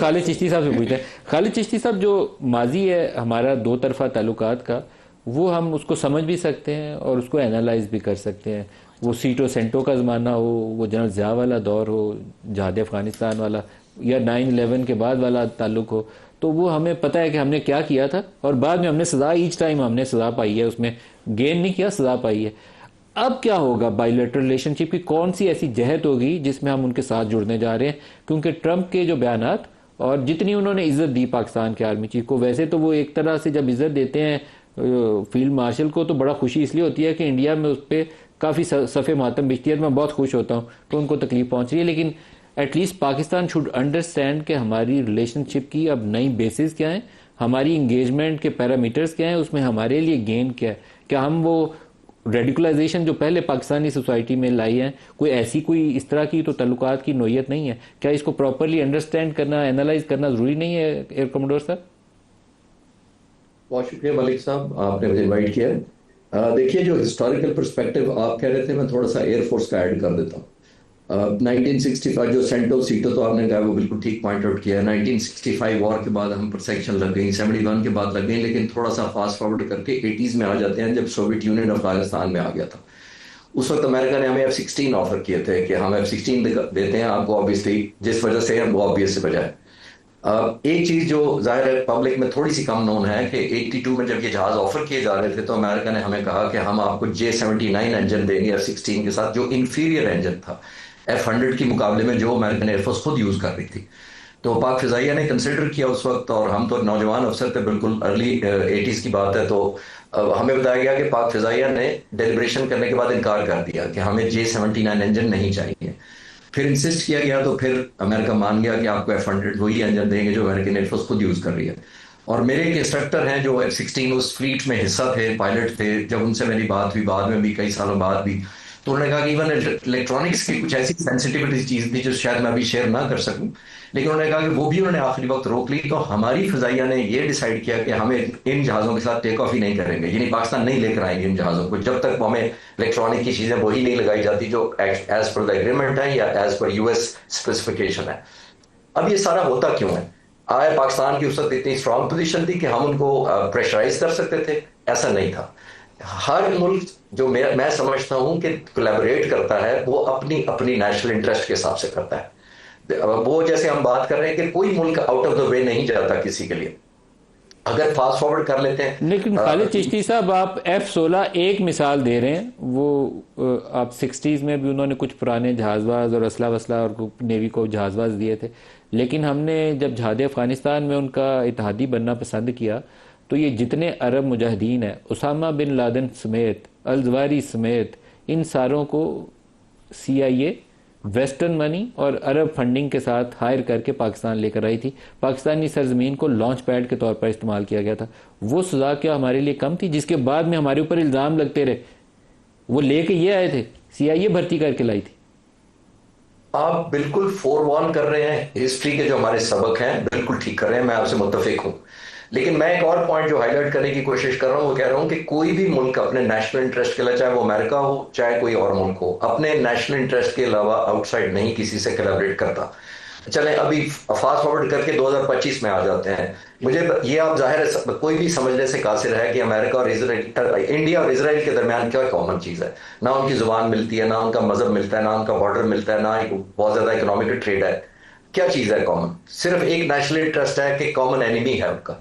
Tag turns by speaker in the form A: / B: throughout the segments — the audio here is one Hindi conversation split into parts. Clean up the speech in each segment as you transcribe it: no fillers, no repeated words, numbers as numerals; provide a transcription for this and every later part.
A: खालिद चिश्ती साहब से पूछते हैं। खालिद चिश्ती साहब, जो माजी है हमारा दो तरफा ताल्लुकात का, वो हम उसको समझ भी सकते हैं और उसको एनालाइज भी कर सकते हैं। वो सीटो सेंटो का ज़माना हो, वो जनरल ज़िया वाला दौर हो, जहाद अफ़गानिस्तान वाला, या 9/11 के बाद वाला ताल्लुक हो, तो वो हमें पता है कि हमने क्या किया था और बाद में हमने सज़ा, ईच टाइम हमने सज़ा पाई है, उसमें गेन नहीं किया, सज़ा पाई है। अब क्या होगा बायलैटरल रिलेशनशिप की, कौन सी ऐसी जहत होगी जिसमें हम उनके साथ जुड़ने जा रहे हैं? क्योंकि ट्रंप के जो बयानात और जितनी उन्होंने इज्जत दी पाकिस्तान के आर्मी चीफ को, वैसे तो वो एक तरह से जब इज्जत देते हैं फील्ड मार्शल को तो बड़ा खुशी इसलिए होती है कि इंडिया में उस पर काफ़ी सफ़े मातम बिछती है, मैं बहुत खुश होता हूँ कि उनको तकलीफ पहुँच रही है। लेकिन एटलीस्ट पाकिस्तान शुड अंडरस्टैंड कि हमारी रिलेशनशिप की अब नई बेसिस क्या है, हमारी इंगेजमेंट के पैरामीटर्स क्या हैं, उसमें हमारे लिए गेन क्या है। क्या हम वो रेडिकुलाइजेशन जो पहले पाकिस्तानी सोसाइटी में लाई है, कोई इस तरह की तो तल्लुकात की नोयत नहीं है? क्या इसको प्रॉपरली अंडरस्टैंड करना, एनालाइज करना ज़रूरी नहीं है एयर कमोडोर साहब?
B: बहुत शुक्रिया मलिक साहब, आपने मुझे इनवाइट किया है। देखिए, जो हिस्टोरिकल पर्सपेक्टिव आप कह रहे थे, मैं थोड़ा सा एयरफोर्स का ऐड कर देता हूँ। 1965 जो सेंटो सीटो तो आपने कहा, वो बिल्कुल ठीक पॉइंट आउट किया है। 1965 वॉर के बाद हम पर सेक्शन लग गई, 71 के बाद लग गई, लेकिन थोड़ा सा फास्ट फॉरवर्ड करके 80s में आ जाते हैं, जब सोवियत यूनियन अफगानिस्तान में आ गया था। उस वक्त अमेरिका ने हमें F-16 ऑफर किए थे कि हम F-16 देते हैं आपको, ऑब्वियसली जिस वजह से हम वो ऑब्वियस से बजाय। एक चीज जो जाहिर है पब्लिक में थोड़ी सी कम नोन है कि 82 में जब ये जहाज ऑफर किए जा रहे थे, तो अमेरिका ने हमें कहा कि हम आपको J-79 इंजन देंगे F-16 के साथ, जो इंफीरियर इंजन था F-100 के मुकाबले में, जो अमेरिकन एयरफोर्स खुद यूज कर रही थी। तो पाक फिजाइया ने कंसिडर किया उस वक्त, और हम तो नौजवान अफसर थे, बिल्कुल अर्ली 80s की बात है। तो हमें बताया गया कि पाक फिजाइया ने डेलिब्रेशन करने के बाद इनकार कर दिया कि हमें J-79 इंजन नहीं चाहिए। फिर इंसिस्ट किया गया, तो फिर अमेरिका मान गया कि आपको F-100 वही इंजन देंगे जो अमेरिकन एयरफोर्स खुद यूज कर रही है। और मेरे एक इंस्ट्रक्टर हैं जो F-16 उस फ्लीट में हिस्सा थे, पायलट थे, जब उनसे मेरी बात हुई बाद में भी, कई सालों बाद भी, तो उन्होंने कहा कि इवन इलेक्ट्रॉनिक्स की कुछ ऐसी सेंसिटिविटी चीज थी जो शायद मैं अभी शेयर ना कर सकूं, लेकिन उन्होंने कहा कि वो भी उन्होंने आखिरी वक्त रोक ली। तो हमारी फिजाइया ने ये डिसाइड किया कि हमें इन जहाजों के साथ टेक ऑफ ही नहीं करेंगे, यानी पाकिस्तान नहीं लेकर आएंगे इन जहाजों को, जब तक वो हमें इलेक्ट्रॉनिक की चीजें वही नहीं लगाई जाती जो एज पर द एग्रीमेंट है या एज पर यूएस स्पेसिफिकेशन है। अब ये सारा होता क्यों है? आया पाकिस्तान की उस वक्त इतनी स्ट्रांग पोजीशन थी कि हम उनको प्रेशराइज कर सकते थे? ऐसा नहीं था। हर मुल्क जो मैं समझता हूं कि कोलैबोरेट करता है, वो अपनी अपनी नेशनल इंटरेस्ट के हिसाब से करता है। वो जैसे हम बात कर रहे हैं कि कोई मुल्क आउट ऑफ द वे नहीं जाता किसी के लिए। अगर फास्ट फॉरवर्ड कर लेते हैं,
A: लेकिन खालिद चिश्ती साहब, आप F-16 एक मिसाल दे रहे हैं, वो आप 60s में भी उन्होंने कुछ पुराने जहाजबाज और असला वसला और नेवी को जहाजबाज दिए थे, लेकिन हमने जब जहाद अफगानिस्तान में उनका इत्तेहादी बनना पसंद किया, तो ये जितने अरब मुजाहिदीन हैं, उसामा बिन लादेन समेत, अल-जवाहिरी समेत, इन सारों को CIA वेस्टर्न मनी और अरब फंडिंग के साथ हायर करके पाकिस्तान लेकर आई थी। पाकिस्तानी सरजमीन को लॉन्च पैड के तौर पर इस्तेमाल किया गया था। वो सजा क्या हमारे लिए कम थी, जिसके बाद में हमारे ऊपर इल्ज़ाम लगते रहे? वो लेके ये आए थे, CIA भर्ती करके लाई थी।
B: आप बिल्कुल फोरवॉर्न कर रहे हैं, हिस्ट्री के जो हमारे सबक हैं बिल्कुल ठीक कर रहे हैं, मैं आपसे मुत्तफिक हूं। लेकिन मैं एक और पॉइंट जो हाईलाइट करने की कोशिश कर रहा हूं, वो कह रहा हूं कि कोई भी मुल्क अपने नेशनल इंटरेस्ट के लिए, चाहे वो अमेरिका हो चाहे कोई और मुल्क हो, अपने नेशनल इंटरेस्ट के अलावा आउटसाइड नहीं किसी से कोलैबोरेट करता। चलें अभी फास्ट फॉरवर्ड करके 2025 में आ जाते हैं। मुझे ये आप जाहिर है कोई भी समझने से कासिर है कि अमेरिका और इसराइल, इंडिया और इसराइल के दरमियान क्या कॉमन चीज है? ना उनकी जुबान मिलती है, ना उनका मजहब मिलता है, ना उनका बॉर्डर मिलता है, ना बहुत ज्यादा इकोनॉमिक ट्रेड है। क्या चीज है कॉमन? सिर्फ एक नेशनल इंटरेस्ट है कि कॉमन एनिमी है उनका।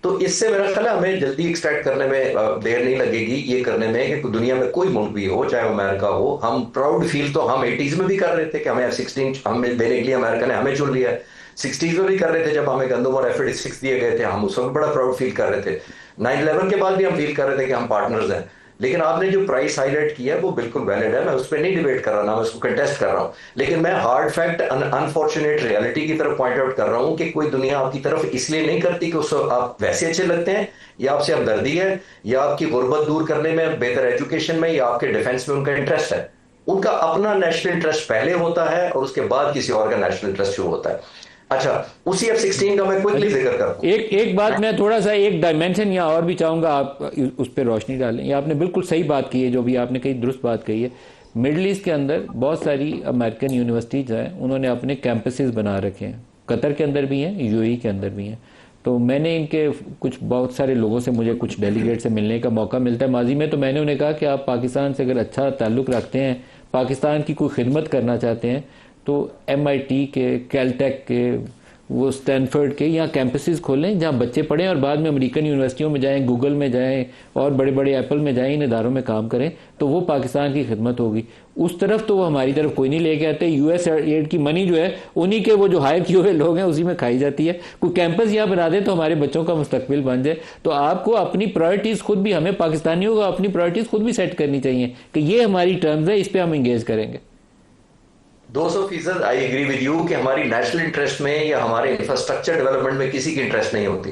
B: तो इससे मेरा ख्याल है हमें जल्दी एक्सट्रैक्ट करने में देर नहीं लगेगी, ये करने में कि दुनिया में कोई मुल्क भी हो, चाहे अमेरिका हो, हम प्राउड फील तो हम 80s में भी कर रहे थे कि हमें F-16 हमें देने के लिए अमेरिका ने हमें चुन लिया है। 60s में भी कर रहे थे, जब हमें गंदम और F-86 दिए गए थे, हम उस वक्त बड़ा प्राउड फील कर रहे थे। 9/11 के बाद भी हम फील कर रहे थे कि हम पार्टनर्स हैं। लेकिन आपने जो प्राइस हाईलाइट किया है वो बिल्कुल वैलिड है, मैं उस पर नहीं डिबेट कर रहा, ना मैं उसको कंटेस्ट कर रहा हूं। लेकिन मैं हार्ड फैक्ट, अनफॉर्चुनेट रियलिटी की तरफ पॉइंट आउट कर रहा हूं कि कोई दुनिया आपकी तरफ इसलिए नहीं करती कि उसको आप वैसे अच्छे लगते हैं, या आपसे हमदर्दी है, या आपकी गुर्बत दूर करने में, बेहतर एजुकेशन में, या आपके डिफेंस में उनका इंटरेस्ट है। उनका अपना नेशनल इंटरेस्ट पहले होता है और उसके बाद किसी और का नेशनल इंटरेस्ट शुरू होता है। अच्छा, उसी F-16 का मैं क्विकली जिक्र करूं।
A: एक बात मैं थोड़ा सा एक डायमेंशन यहाँ और भी चाहूंगा आप उस पर रोशनी डालें। ये आपने बिल्कुल सही बात की है, जो भी आपने कही दुरुस्त बात कही है। मिडल ईस्ट के अंदर बहुत सारी अमेरिकन यूनिवर्सिटीज हैं, उन्होंने अपने कैंपसेस बना रखे हैं कतर के अंदर भी हैं, यूएई के अंदर भी हैं। तो मैंने इनके कुछ बहुत सारे लोगों से, मुझे कुछ डेलीगेट से मिलने का मौका मिलता है माजी में, तो मैंने उन्हें कहा कि आप पाकिस्तान से अगर अच्छा ताल्लुक़ रखते हैं, पाकिस्तान की कोई खिदमत करना चाहते हैं, तो MIT के, कैलटेक के, वो स्टैनफोर्ड के यहाँ कैंपसेस खोलें जहाँ बच्चे पढ़ें और बाद में अमेरिकन यूनिवर्सिटियों में जाएं, गूगल में जाएं और बड़े बड़े एप्पल में जाएं, इन इदारों में काम करें, तो वो पाकिस्तान की खिदमत होगी। उस तरफ तो वो हमारी तरफ कोई नहीं लेके आते। US एड की मनी जो है उन्हीं के वो जो हायर किए हुए लोग हैं उसी में खाई जाती है। कोई कैंपस यहाँ बना दे तो हमारे बच्चों का मुस्तकबिल बन जाए। तो आपको अपनी प्रायोरिटीज़ खुद भी, हमें पाकिस्तानियों को अपनी प्रायोरिटीज़ खुद भी सेट करनी चाहिए कि ये हमारी टर्म्स है, इस पर हम इंगेज करेंगे।
C: 200% आई एग्री विद यू कि हमारी नेशनल इंटरेस्ट में या हमारे इंफ्रास्ट्रक्चर डेवलपमेंट में किसी की इंटरेस्ट नहीं होती।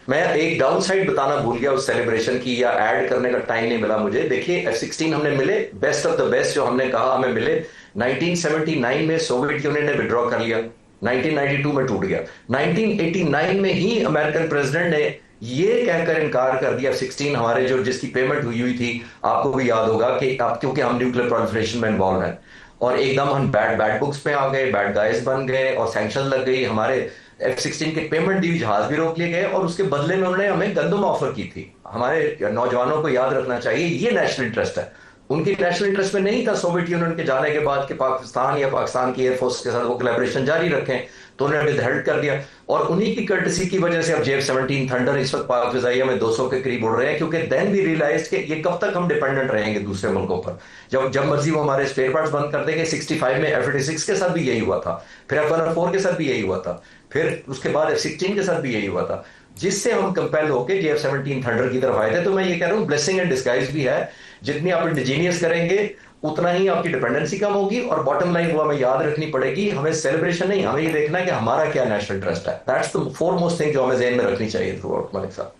C: मैं एक डाउन साइड बताना भूल गया उस सेलिब्रेशन की, या ऐड करने का टाइम नहीं मिला मुझे। देखिए F-16 हमने मिले, बेस्ट ऑफ द बेस्ट जो हमने कहा हमें मिले। 1979 में सोवियत यूनियन ने विड्रॉ कर लिया, 1992 में टूट गया। 1989 में ही अमेरिकन प्रेसिडेंट ने ये कहकर इनकार कर दिया F-16 हमारे जो जिसकी पेमेंट हुई थी, आपको भी याद होगा कि क्योंकि हम न्यूक्लियर प्रोलिफरेशन में इन्वॉल्व हैं, और एकदम हम बैड बुक्स में आ गए, बैड गाइज बन गए और सैंक्शन लग गई। हमारे F-16 के पेमेंट दी जहाज भी रोक लिए गए और उसके बदले में उन्होंने हमें गंदम ऑफर की थी। हमारे नौजवानों को याद रखना चाहिए ये नेशनल इंटरेस्ट है। उनकी नेशनल इंटरेस्ट में नहीं था सोवियत यूनियन के जाने के बाद कि पाकिस्तान या पाकिस्तान की एयरफोर्स के साथ वो कोलैबोरेशन जारी रखें, तो उन्होंने विदहेल्ड कर दिया। और उन्हीं की कर्टसी की वजह से अब JF-17 थंडर इस वक्त पाक फिजाइया में 200 के करीब उड़ रहे हैं, क्योंकि देन वी रियलाइज कि ये कब तक हम डिपेंडेंट रहेंगे दूसरे मुल्कों पर। जब मर्जी वो हमारे स्पेयर पार्ट्स बंद कर देंगे। 65 में F-86 के साथ भी यही हुआ था, फिर F-104 के साथ भी यही हुआ था, फिर उसके बाद F-16 के साथ भी यही हुआ था, जिससे हम कंपेल होकर JF-17 थंडर की तरफ आए थे। तो मैं ये कह रहा हूँ ब्लेसिंग एंड डिस्गाइज भी है। जितनी आप इंडिजीनियस करेंगे उतना ही आपकी डिपेंडेंसी कम होगी, और बॉटम लाइन वो हमें याद रखनी पड़ेगी, हमें सेलिब्रेशन नहीं, हमें ये देखना है कि हमारा क्या नेशनल इंटरेस्ट है। दैट्स द फोरमोस्ट थिंग जो हमें ज़हन में रखनी चाहिए थ्रू आउट, मलिक साहब।